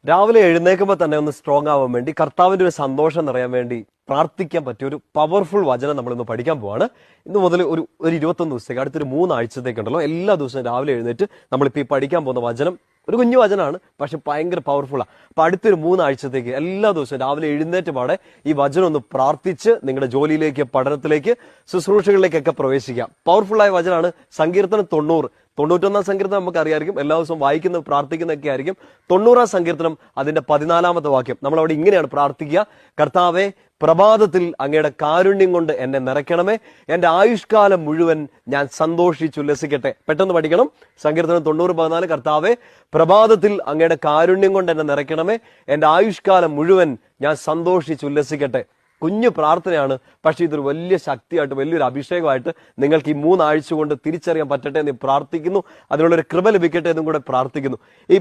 രാവിലെ എഴുന്നേൽക്കുമ്പോൾ തന്നെ ഒന്ന് സ്ട്രോങ് ആവാൻ വേണ്ടി കർത്താവിന്റെ ഒരു സന്തോഷം നിറയാൻ വേണ്ടി പ്രാർത്ഥിക്കാൻ പറ്റിയ ഒരു പവർഫുൾ വചനം നമ്മളിന്ന് പഠിക്കാൻ പോവാണ്. ഇന്ന് മുതൽ ഒരു 21 ദിവസത്തേക്ക് അടുത്തൊരു 3 ആഴ്ചത്തേക്കുണ്ടല്ലോ എല്ലാ ദിവസവും രാവിലെ എഴുന്നേറ്റ് നമ്മളിപ്പോൾ ഈ പഠിക്കാൻ പോകുന്ന വചനം ഒരു കുഞ്ഞു വചനമാണ്, പക്ഷെ ഭയങ്കര പവർഫുള്ളാണ്. അപ്പൊ അടുത്തൊരു 3 ആഴ്ചത്തേക്ക് എല്ലാ ദിവസവും രാവിലെ എഴുന്നേറ്റ് പാടെ ഈ വചനം ഒന്ന് പ്രാർത്ഥിച്ച് നിങ്ങളുടെ ജോലിയിലേക്ക്, പഠനത്തിലേക്ക്, ശുശ്രൂഷകളിലേക്കൊക്കെ പ്രവേശിക്കാം. പവർഫുള്ളായ വചനമാണ്. സങ്കീർത്തനം 91 സങ്കീർത്തനം നമുക്ക് അറിയാമായിരിക്കും, എല്ലാ ദിവസവും വായിക്കുന്ന പ്രാർത്ഥിക്കുന്നതൊക്കെ ആയിരിക്കും. 90 സങ്കീർത്തനം അതിന്റെ 14 വാക്യം നമ്മൾ അവിടെ ഇങ്ങനെയാണ് പ്രാർത്ഥിക്കുക: കർത്താവെ, പ്രഭാതത്തിൽ അങ്ങയുടെ കാരുണ്യം കൊണ്ട് എന്നെ നിറയ്ക്കണമേ, എന്റെ ആയുഷ്കാലം മുഴുവൻ ഞാൻ സന്തോഷിച്ചുല്ലസിക്കട്ടെ. പെട്ടെന്ന് പഠിക്കണം. സങ്കീർത്തനം 90:14. കർത്താവെ, പ്രഭാതത്തിൽ അങ്ങയുടെ കാരുണ്യം കൊണ്ട് എന്നെ നിറയ്ക്കണമേ, എന്റെ ആയുഷ്കാലം മുഴുവൻ ഞാൻ സന്തോഷിച്ചുല്ലസിക്കട്ടെ. കുഞ്ഞു പ്രാർത്ഥനയാണ്, പക്ഷെ ഇതൊരു വലിയ ശക്തിയായിട്ട്, വലിയൊരു അഭിഷേകമായിട്ട് നിങ്ങൾക്ക് ഈ 3 ആഴ്ച കൊണ്ട് തിരിച്ചറിയാൻ പറ്റട്ടെ എന്ന് പ്രാർത്ഥിക്കുന്നു. അതിനുള്ളൊരു കൃപ ലഭിക്കട്ടെ എന്നും കൂടെ പ്രാർത്ഥിക്കുന്നു. ഈ